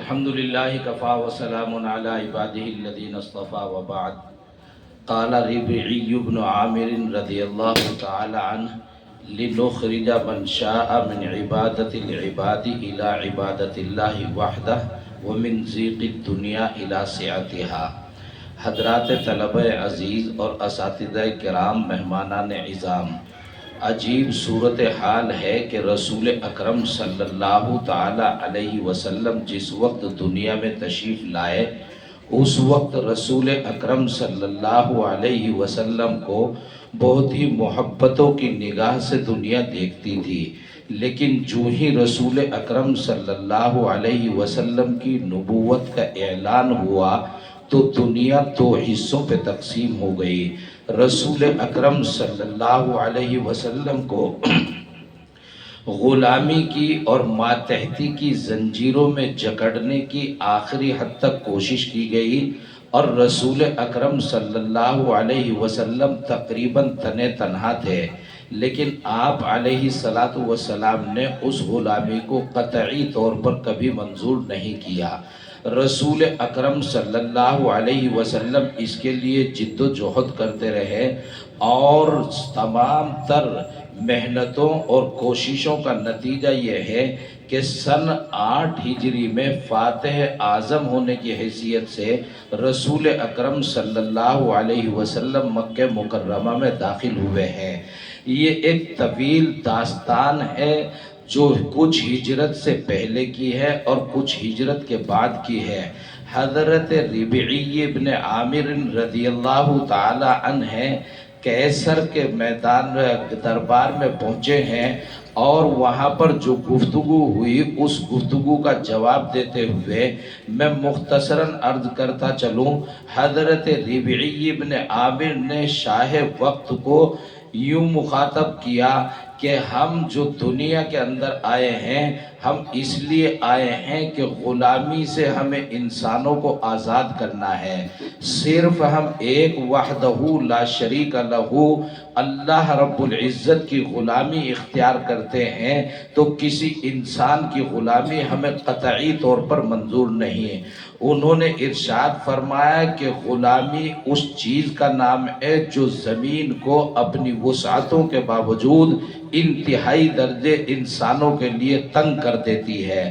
الحمد لله كفى وسلام على عباده الذين اصطفى وبعد. قال ربيعي بن عامر رضي الله تعالى عنه: لنخرج من شاء من عبادة العباد إلى عبادة الله وحده ومن ضيق الدنيا إلى سعتها. حضرات طلبہ عزیز اور اساتذہ کرام، مہمانان عظام، عجیب صورتحال ہے کہ رسول اکرم صلی اللہ تعالی علیہ وسلم جس وقت دنیا میں تشریف لائے، اس وقت رسول اکرم صلی اللہ علیہ وسلم کو بہت ہی محبتوں کی نگاہ سے دنیا دیکھتی تھی، لیکن جو ہی رسول اکرم صلی اللہ علیہ وسلم کی نبوت کا اعلان ہوا تو دنیا دو حصوں پہ تقسیم ہو گئی۔ رسول اکرم صلی اللہ علیہ وسلم کو غلامی کی اور ماتحتی کی زنجیروں میں جکڑنے کی آخری حد تک کوشش کی گئی، اور رسول اکرم صلی اللہ علیہ وسلم تقریباً تنے تنہا تھے، لیکن آپ علیہ السلام نے اس غلامی کو قطعی طور پر کبھی منظور نہیں کیا۔ رسول اکرم صلی اللہ علیہ وسلم اس کے لیے جد و جہد کرتے رہے، اور تمام تر محنتوں اور کوششوں کا نتیجہ یہ ہے کہ سن 8 ہجری میں فاتح اعظم ہونے کی حیثیت سے رسول اکرم صلی اللہ علیہ وسلم مکہ مکرمہ میں داخل ہوئے ہیں۔ یہ ایک طویل داستان ہے جو کچھ ہجرت سے پہلے کی ہے اور کچھ ہجرت کے بعد کی ہے۔ حضرت ربیعی ابن عامر رضی اللہ تعالی عنہ ہیں، قیصر کے میدان دربار میں پہنچے ہیں، اور وہاں پر جو گفتگو ہوئی اس گفتگو کا جواب دیتے ہوئے میں مختصراً عرض کرتا چلوں۔ حضرت ربیعی ابن عامر نے شاہ وقت کو یوں مخاطب کیا کہ ہم جو دنیا کے اندر آئے ہیں، ہم اس لیے آئے ہیں کہ غلامی سے ہمیں انسانوں کو آزاد کرنا ہے۔ صرف ہم ایک وحدہ لا شریک لہ اللہ رب العزت کی غلامی اختیار کرتے ہیں تو کسی انسان کی غلامی ہمیں قطعی طور پر منظور نہیں۔ انہوں نے ارشاد فرمایا کہ غلامی اس چیز کا نام ہے جو زمین کو اپنی وسعتوں کے باوجود انتہائی درجے انسانوں کے لیے تنگ کر دیتی ہے۔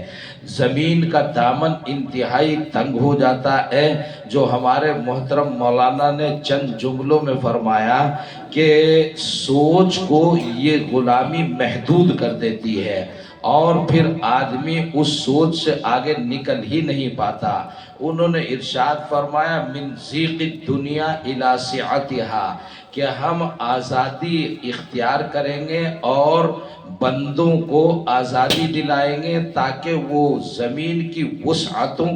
زمین کا دامن انتہائی تنگ ہو جاتا ہے، جو ہمارے محترم مولانا نے چند جملوں میں فرمایا کہ سوچ کو یہ غلامی محدود کر دیتی ہے، اور پھر آدمی اس سوچ سے آگے نکل ہی نہیں پاتا۔ انہوں نے ارشاد فرمایا من ضیق الدنیا الی سعتھا، کہ ہم آزادی اختیار کریں گے اور بندوں کو آزادی دلائیں گے تاکہ وہ زمین کی وسعتوں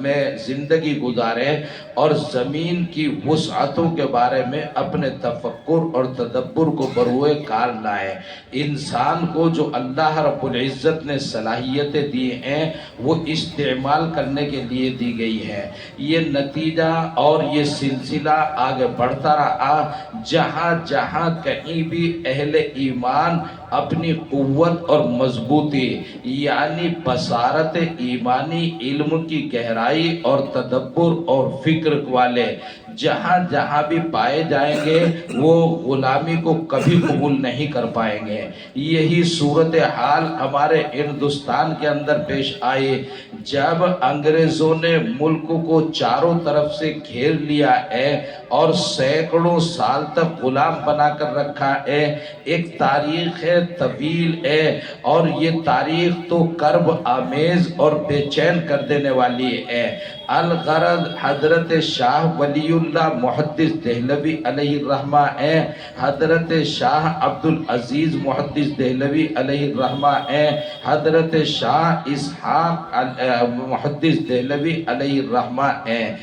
میں زندگی گزاریں اور زمین کی وسعتوں کے بارے میں اپنے تفکر اور تدبر کو بروئے کار لائیں۔ انسان کو جو اللہ رب العزت نے صلاحیتیں دی ہیں وہ استعمال کرنے کے لیے دی گئی ہے۔ یہ نتیجہ اور یہ سلسلہ آگے بڑھتا رہا، جہاں جہاں کہیں بھی اہل ایمان اپنی قوت اور مضبوطی یعنی بصارت ایمانی، علم کی گہرائی اور تدبر اور فکر والے جہاں جہاں بھی پائے جائیں گے وہ غلامی کو کبھی قبول نہیں کر پائیں گے۔ یہی صورتحال ہمارے ہندوستان کے اندر پیش آئی جب انگریزوں نے ملک کو چاروں طرف سے گھیر لیا ہے اور سینکڑوں سال تک غلام بنا کر رکھا ہے۔ ایک تاریخ ہے، طویل ہے، اور یہ تاریخ تو کرب آمیز اور بے چین کر دینے والی ہے۔ الغرض حضرت شاہ ولی اللہ محدث دہلوی علیہ الرحمہ ہیں، حضرت شاہ عبدالعزیز محدث دہلوی علیہ الرحمہ ہیں، حضرت شاہ اسحاق محدث دہلوی علیہ الرحمہ ہیں،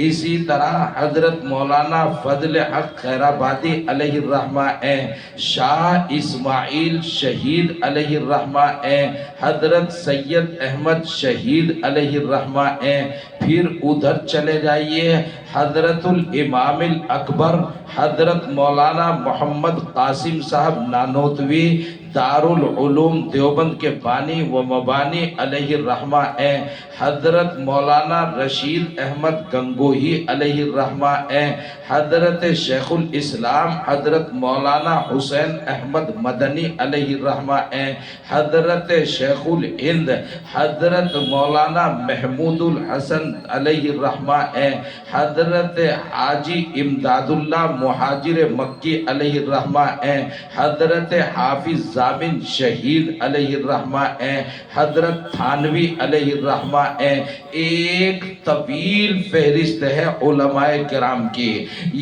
اسی طرح حضرت مولانا فضل حق خیرآبادی علیہ الرحمہ ہیں، شاہ اسماعیل شہید علیہ الرحمہ ہیں، حضرت سید احمد شہید علیہ الرحمہ ہیں۔ پھر ادھر چلے جائیے، حضرت الامام الاکبر حضرت مولانا محمد قاسم صاحب نانوتوی دارالعلوم دیوبند کے بانی و مبانی علیہ الرحمہ ہیں، حضرت مولانا رشید احمد گنگوہی علیہ الرحمہ ہیں، حضرت شیخ الاسلام حضرت مولانا حسین احمد مدنی علیہ الرحمہ ہیں، حضرت شیخ الہند حضرت مولانا محمود الحسن علیہ الرحمہ ہیں، حضرت حاجی امداد اللہ مہاجر مکی علیہ الرحمہ ہیں، حضرت حافظ زامن شہید علیہ الرحمہ ہیں، حضرت تھانوی علیہ الرحمہ ہیں۔ ایک طویل فہرست ہے علماء کرام کی۔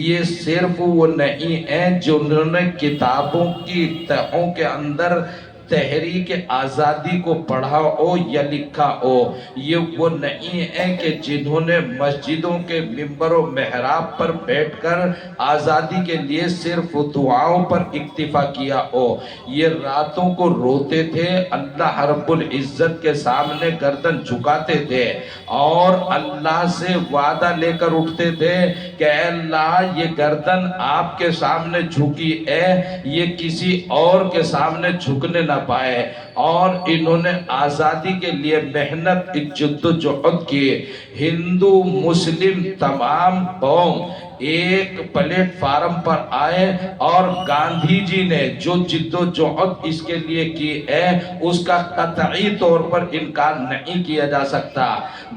یہ صرف وہ نہیں ہیں جنہوں نے کتابوں کی تہوں کے اندر تحریک آزادی کو پڑھا ہو یا لکھا ہو، یہ وہ نہیں ہے کہ جنہوں نے مسجدوں کے ممبر و محراب پر بیٹھ کر آزادی کے لیے صرف دعاؤں پر اکتفا کیا ہو۔ یہ راتوں کو روتے تھے، اللہ رب العزت کے سامنے گردن جھکاتے تھے اور اللہ سے وعدہ لے کر اٹھتے تھے کہ اے اللہ یہ گردن آپ کے سامنے جھکی ہے، یہ کسی اور کے سامنے جھکنے نہ پائے۔ اور انہوں نے آزادی کے لیے محنت جد و جہد کی۔ ہندو مسلم تمام قوم ایک پلیٹ فارم پر آئے اور گاندھی جی نے جو جد و جہد اس کے لیے کی ہے اس کا قطعی طور پر انکار نہیں کیا جا سکتا۔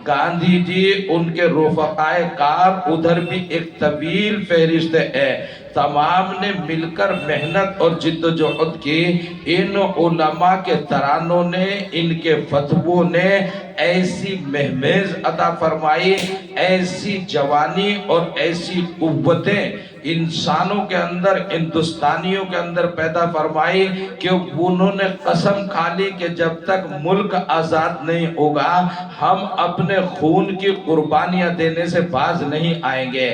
گاندھی جی ان کے رفقائے کار ادھر بھی ایک طویل فہرست ہے، تمام نے مل کر محنت اور جد و جہد کی۔ ان علماء کے ترانوں نے، ان کے فتووں نے ایسی مہمیز عطا فرمائی، ایسی جوانی اور ایسی قوتیں انسانوں کے اندر، ہندوستانیوں کے اندر پیدا فرمائی کہ انہوں نے قسم کھا لی کہ جب تک ملک آزاد نہیں ہوگا ہم اپنے خون کی قربانیاں دینے سے باز نہیں آئیں گے۔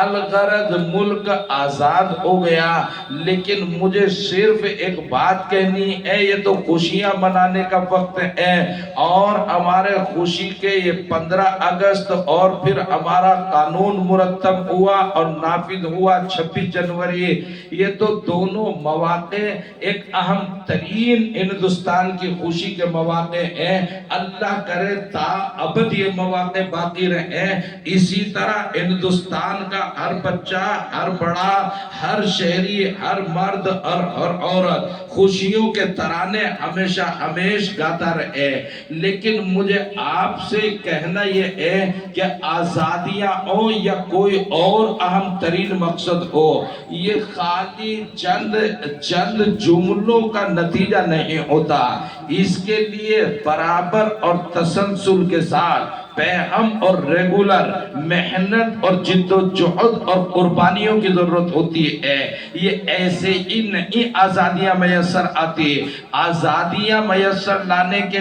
الغرض ملک آزاد ہو گیا، لیکن مجھے صرف ایک بات کہنی ہے، یہ تو خوشیاں منانے کا وقت ہے اور ہمارے خوشی کے یہ 15 اگست اور پھر ہمارا قانون مرتب ہوا اور نافذ ہوا 26 جنوری، یہ تو دونوں مواقع ایک اہم ترین ہندوستان کی خوشی کے مواقع ہیں۔ اللہ کرے تا ابد یہ مواقع باقی رہے۔ اسی طرح ہندوستان کا ہر بچہ، ہر بڑا، ہر شہری، ہر مرد اور ہر عورت خوشیوں کے ترانے ہمیشہ ہمیش گاتا رہے۔ لیکن مجھے آپ سے کہنا یہ ہے کہ آزادیاں ہو یا کوئی اور اہم ترین مقصد ہو، یہ خالی چند جملوں کا نتیجہ نہیں ہوتا، اس کے لیے برابر اور تسلسل کے ساتھ پیغام اور ریگولر محنت اور جد و جہد اور قربانیوں کی ضرورت ہوتی ہے۔ یہ ایسے ہی نہیں آزادیاں میسر آتی۔ آزادیاں میسر لانے کے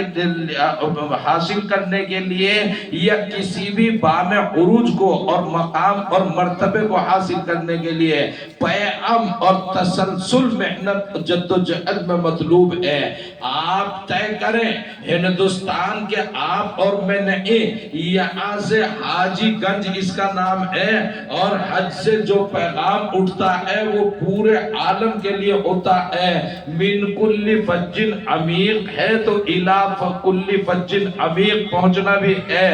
حاصل کرنے کے لیے یا کسی بھی بام عروج کو اور مقام اور مرتبے کو حاصل کرنے کے لیے پیغام اور تسلسل محنت جد و جہد میں مطلوب ہے۔ آپ طے کریں، ہندوستان کے آپ اور میں نہیں، یہاں سے حاجی گنج اس کا نام ہے اور حج سے جو پیغام اٹھتا ہے وہ پورے عالم کے لیے ہوتا ہے۔ من کل فج عمیق ہے تو الی کل فج عمیق پہنچنا بھی ہے۔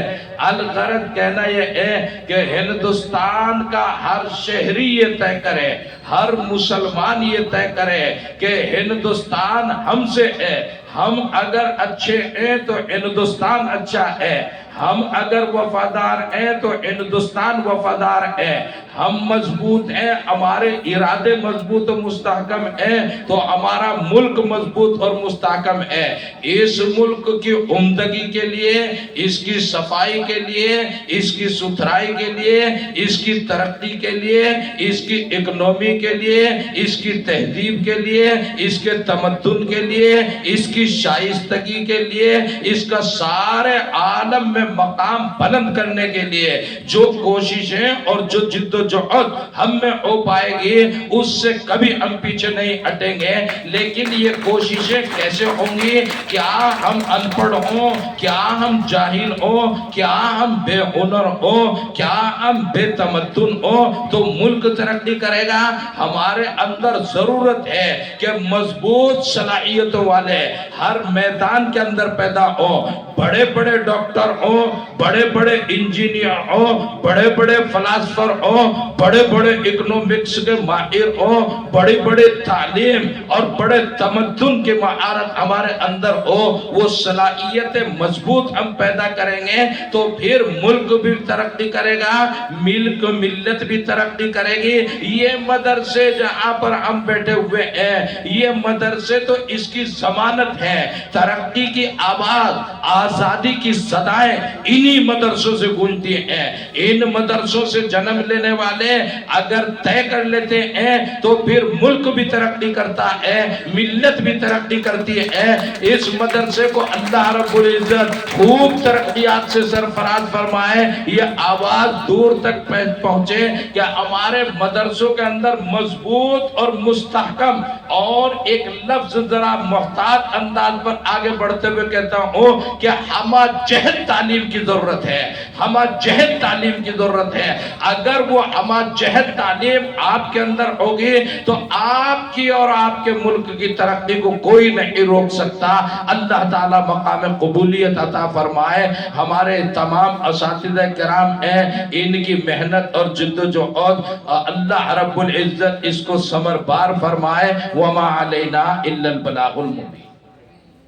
الغرض کہنا یہ ہے کہ ہندوستان کا ہر شہری یہ طے کرے، ہر مسلمان یہ طے کرے کہ ہندوستان ہم سے ہے۔ ہم اگر اچھے ہیں تو ہندوستان اچھا ہے، ہم اگر وفادار ہیں تو ہندوستان وفادار ہے، ہم مضبوط ہیں، ہمارے ارادے مضبوط و مستحکم ہیں تو ہمارا ملک مضبوط اور مستحکم ہے۔ اس ملک کی عمدگی کے لیے، اس کی صفائی کے لیے، اس کی ستھرائی کے لیے، اس کی ترقی کے لیے، اس کی اکنومی کے لیے، اس کی تہذیب کے لیے، اس کے تمدن کے لیے، اس کی کی شائستگی کے لیے، اس کا سارے عالم میں مقام بلند کرنے کے لیے جو کوششیں اور جو جد و جہد ہم میں ہو پائے گی، اس سے کبھی ہم پیچھے نہیں ہٹیں گے۔ لیکن یہ کوششیں کیسے ہوں گی؟ کیا ہم ان پڑھ ہوں، کیا ہم جاہل ہوں، کیا ہم بے ہنر ہوں، کیا ہم بے تمدن ہوں تو ملک ترقی کرے گا؟ ہمارے اندر ضرورت ہے کہ مضبوط صلاحیتوں والے ہر میدان کے اندر پیدا ہوں، بڑے بڑے ڈاکٹر ہوں، بڑے بڑے انجینئر ہوں، بڑے بڑے فلاسفر ہوں، بڑے بڑے اکنومکس کے ماہر ہوں، بڑی بڑی تعلیم اور بڑے تمدن کے مہارت ہمارے اندر ہو۔ وہ صلاحیتیں مضبوط ہم پیدا کریں گے تو پھر ملک بھی ترقی کرے گا، ملت بھی ترقی کرے گی۔ یہ مدرسے جہاں پر ہم بیٹھے ہوئے ہیں، یہ مدرسے تو اس کی ضمانت ہے۔ ترقی کی آواز، آزادی کی صدائیں انہی مدرسوں سے گونجتی ہیں۔ ان مدرسوں سے جنم لینے والے اگر طے کر لیتے ہیں تو پھر ملک بھی ترقی کرتا ہے، ملت بھی ترقی کرتی ہے۔ اس مدرسے کو اللہ رب العزت خوب ترقیات سے سرفراز فرمائے، یہ آواز دور تک پہنچے کہ ہمارے مدرسوں کے اندر مضبوط اور مستحکم، اور ایک لفظ ذرا محتاط انداز پر آگے بڑھتے ہوئے کہتا ہوں کہ ہمہ جہت تعلیم کی ضرورت ہے، ہمہ جہت تعلیم کی ضرورت ہے۔ اگر وہ ہمہ جہت تعلیم آپ کے اندر ہوگی تو آپ کی اور آپ کے ملک کی ترقی کو کوئی نہیں روک سکتا۔ اللہ تعالیٰ مقام قبولیت عطا فرمائے۔ ہمارے تمام اساتذہ کرام ہیں، ان کی محنت اور جد و جہد اللہ رب العزت اس کو ثمر بار فرمائے۔ وما علینا الا البلاغ المبین۔